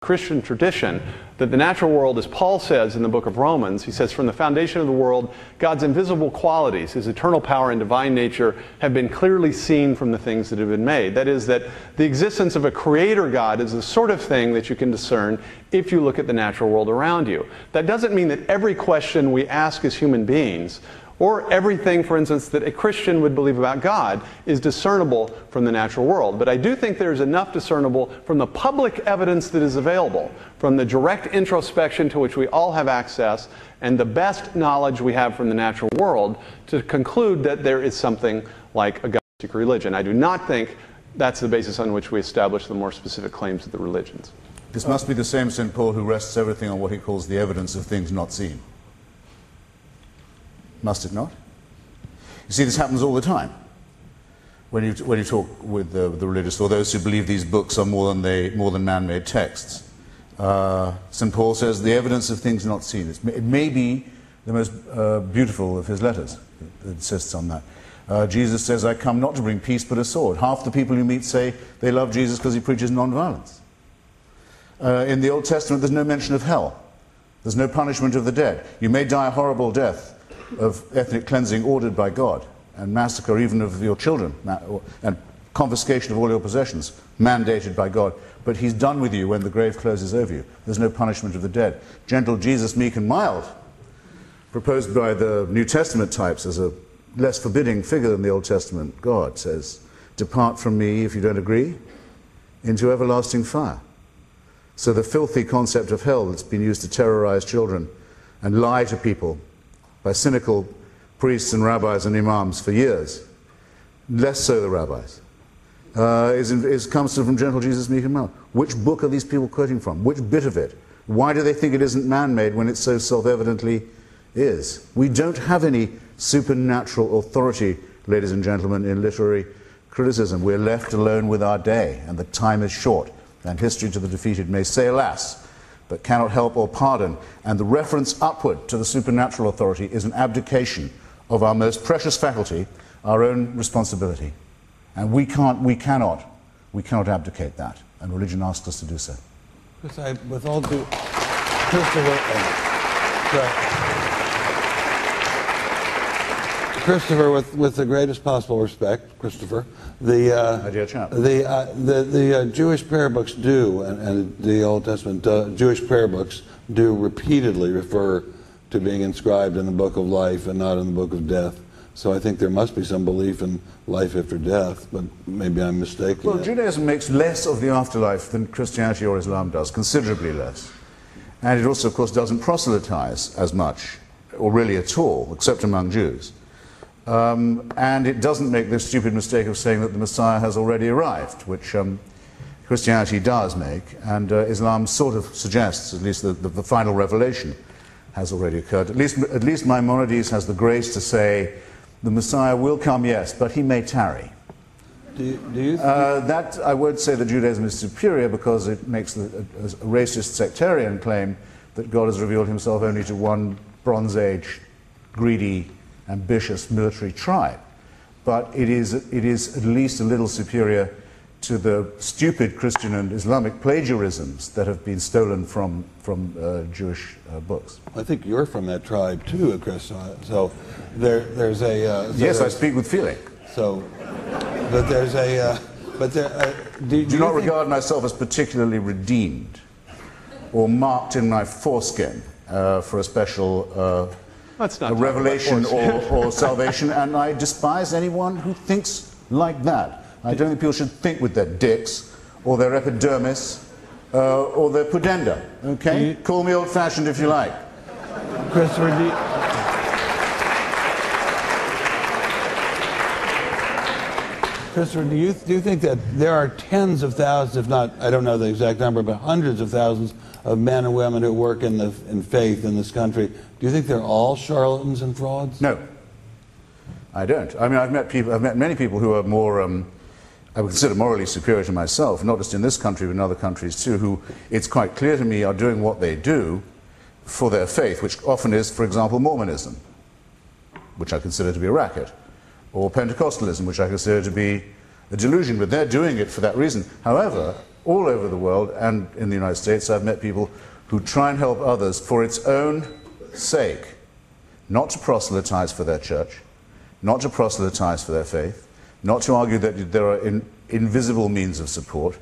Christian tradition, that the natural world, as Paul says in the book of Romans, he says, from the foundation of the world, God's invisible qualities, his eternal power and divine nature, have been clearly seen from the things that have been made. That is, that the existence of a creator God is the sort of thing that you can discern if you look at the natural world around you. That doesn't mean that every question we ask as human beings, or everything, for instance, that a Christian would believe about God, is discernible from the natural world. But I do think there's enough discernible from the public evidence that is available, from the direct introspection to which we all have access, and the best knowledge we have from the natural world, to conclude that there is something like a God-seeking religion. I do not think that's the basis on which we establish the more specific claims of the religions. This must be the same St. Paul who rests everything on what he calls the evidence of things not seen. Must it not? You see, this happens all the time. When you talk with the religious, or those who believe these books are more than man-made texts. St. Paul says the evidence of things not seen. It may be the most beautiful of his letters. It insists on that. Jesus says, I come not to bring peace but a sword. Half the people you meet say they love Jesus because he preaches non-violence. In the Old Testament, there's no mention of hell. There's no punishment of the dead. You may die a horrible death of ethnic cleansing ordered by God, and massacre even of your children, and confiscation of all your possessions, mandated by God. But he's done with you when the grave closes over you. There's no punishment of the dead. Gentle Jesus, meek and mild, proposed by the New Testament types as a less forbidding figure than the Old Testament God, says, depart from me, if you don't agree, into everlasting fire. So the filthy concept of hell that's been used to terrorize children and lie to people by cynical priests and rabbis and imams for years, less so the rabbis, comes from Gentle Jesus, meek and mild. Which book are these people quoting from? Which bit of it? Why do they think it isn't man-made when it so self-evidently is? We don't have any supernatural authority, ladies and gentlemen, in literary criticism. We're left alone with our day, and the time is short, and history to the defeated may say, alas, but cannot help or pardon. And the reference upward to the supernatural authority is an abdication of our most precious faculty, our own responsibility. And we cannot abdicate that. And religion asks us to do so. With all due, Christopher, with the greatest possible respect, Christopher, the Jewish prayer books do, and the Old Testament Jewish prayer books do repeatedly refer to being inscribed in the book of life and not in the book of death. So I think there must be some belief in life after death, but maybe I'm mistaken. Well, Judaism makes less of the afterlife than Christianity or Islam does, considerably less. And it also, of course, doesn't proselytize as much, or really at all, except among Jews. And it doesn't make the stupid mistake of saying that the Messiah has already arrived, which Christianity does make, and Islam sort of suggests, at least the final revelation has already occurred. At least Maimonides has the grace to say, the Messiah will come, yes, but he may tarry. Do you that I won't say that Judaism is superior, because it makes a racist sectarian claim that God has revealed himself only to one Bronze Age, greedy, ambitious military tribe. But it is at least a little superior to the stupid Christian and Islamic plagiarisms that have been stolen from Jewish books. I think you're from that tribe too, Chris. So there's a... yes, I speak with feeling. So, but there's a... do not regard myself as particularly redeemed or marked in my foreskin for a special a revelation or salvation, and I despise anyone who thinks like that. I don't think people should think with their dicks, or their epidermis, or their pudenda. Okay? Call me old-fashioned if you like. Christopher, do you think that there are tens of thousands, if not, I don't know the exact number, but hundreds of thousands of men and women who work in faith in this country? Do you think they're all charlatans and frauds? No, I don't. I mean, I've met many people who are more, I would consider morally superior to myself, not just in this country, but in other countries too, who it's quite clear to me are doing what they do for their faith, which often is, for example, Mormonism, which I consider to be a racket, or Pentecostalism, which I consider to be a delusion, but they're doing it for that reason. However, all over the world and in the United States, I've met people who try and help others for its own sake, not to proselytize for their church, not to proselytize for their faith, not to argue that there are invisible means of support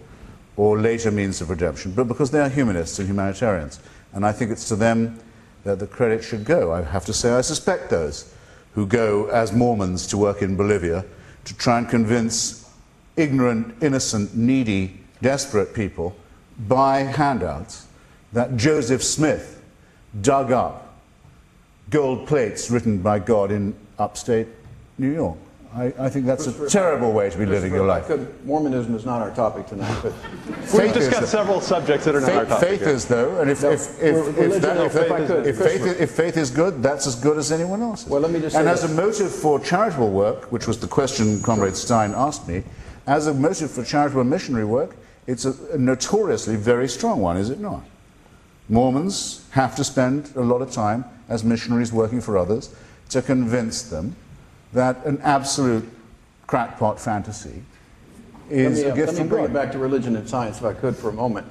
or later means of redemption, but because they are humanists and humanitarians. And I think it's to them that the credit should go. I have to say I suspect those who go as Mormons to work in Bolivia to try and convince ignorant, innocent, needy, desperate people by handouts that Joseph Smith dug up gold plates written by God in upstate New York. I think that's a terrible way to be living your life. Mormonism is not our topic tonight, but we've just got several subjects that are not our topic. Faith is, though, and if faith is good, that's as good as anyone else's. Well, let me just say and as a motive for charitable work, which was the question Comrade Stein asked me, as a motive for charitable missionary work, it's a notoriously very strong one, is it not? Mormons have to spend a lot of time as missionaries working for others to convince them that an absolute crackpot fantasy is a gift from God. Let me bring it back to religion and science, if I could, for a moment.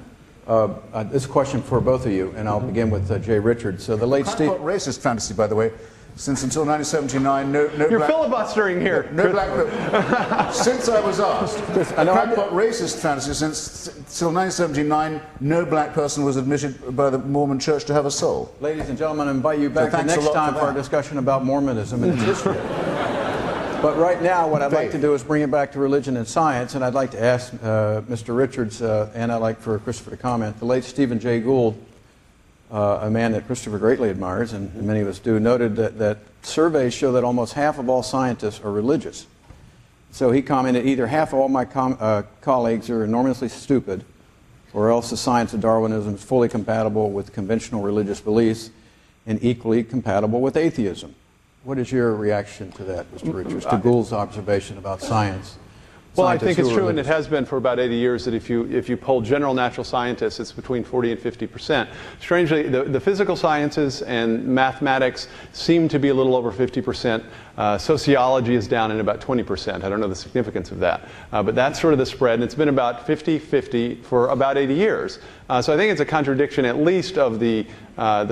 This is a question for both of you, and I'll begin with Jay Richards. So the late crackpot racist fantasy, by the way, since until 1979, no You're black, filibustering here. No black. Since I was asked, crackpot racist fantasy since till 1979, no black person was admitted by the Mormon Church to have a soul. Ladies and gentlemen, I invite you back the next time for our discussion about Mormonism and its history. But right now, what I'd like to do is bring it back to religion and science, and I'd like to ask Mr. Richards, and I'd like for Christopher to comment. The late Stephen Jay Gould, a man that Christopher greatly admires, and many of us do, noted that surveys show that almost half of all scientists are religious. So he commented, either half of all my colleagues are enormously stupid, or else the science of Darwinism is fully compatible with conventional religious beliefs and equally compatible with atheism. What is your reaction to that, Mr. Richards, to Gould's observation about science? Well, I think it's true, and it has been for about 80 years, that if you poll general natural scientists, it's between 40 and 50%. Strangely, the physical sciences and mathematics seem to be a little over 50%. Sociology is down in about 20%. I don't know the significance of that. But that's sort of the spread, and it's been about 50-50 for about 80 years. So I think it's a contradiction, at least, of the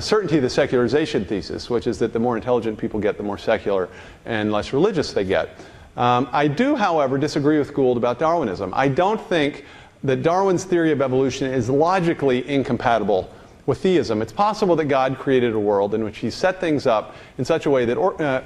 certainty of the secularization thesis, which is that the more intelligent people get, the more secular and less religious they get. I do, however, disagree with Gould about Darwinism. I don't think that Darwin's theory of evolution is logically incompatible with theism. It's possible that God created a world in which he set things up in such a way that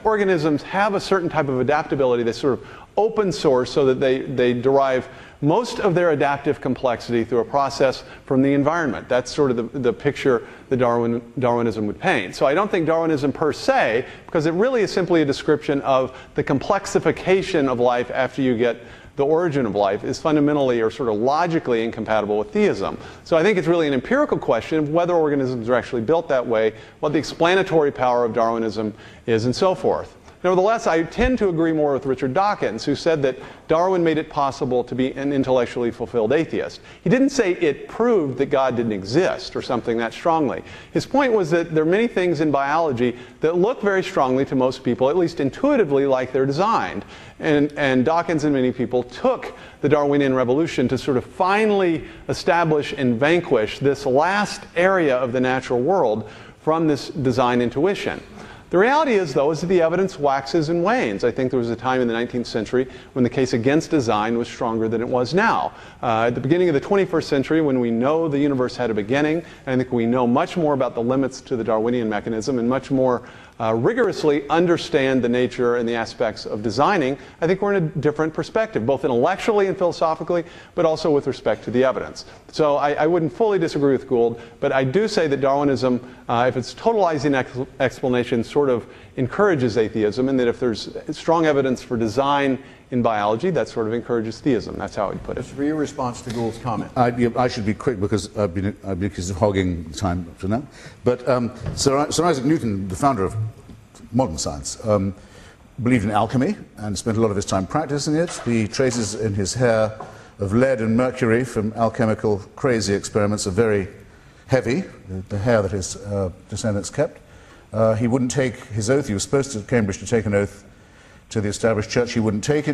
organisms have a certain type of adaptability that's sort of open source, so that they derive most of their adaptive complexity through a process from the environment. That's sort of the picture that Darwinism would paint. So I don't think Darwinism per se, because it really is simply a description of the complexification of life after you get the origin of life, is fundamentally or sort of logically incompatible with theism. So I think it's really an empirical question of whether organisms are actually built that way, what the explanatory power of Darwinism is, and so forth. Nevertheless, I tend to agree more with Richard Dawkins, who said that Darwin made it possible to be an intellectually fulfilled atheist. He didn't say it proved that God didn't exist or something that strongly. His point was that there are many things in biology that look very strongly to most people, at least intuitively, like they're designed. And Dawkins and many people took the Darwinian revolution to sort of finally establish and vanquish this last area of the natural world from this design intuition. The reality is, though, is that the evidence waxes and wanes. I think there was a time in the 19th century when the case against design was stronger than it was now. At the beginning of the 21st century, when we know the universe had a beginning, and I think we know much more about the limits to the Darwinian mechanism and much more rigorously understand the nature and the aspects of designing, I think we're in a different perspective, both intellectually and philosophically, but also with respect to the evidence. So I wouldn't fully disagree with Gould, but I do say that Darwinism, if it's totalizing explanation, sort of encourages atheism, and that if there's strong evidence for design in biology, that sort of encourages theism. That's how I'd put it. For your response to Gould's comment. I should be quick, because I've been accused of hogging time up to now. But Sir Isaac Newton, the founder of modern science, believed in alchemy and spent a lot of his time practicing it. The traces in his hair of lead and mercury from alchemical crazy experiments are very heavy, the hair that his descendants kept. He wouldn't take his oath. He was supposed to Cambridge to take an oath to the established church. He wouldn't take it.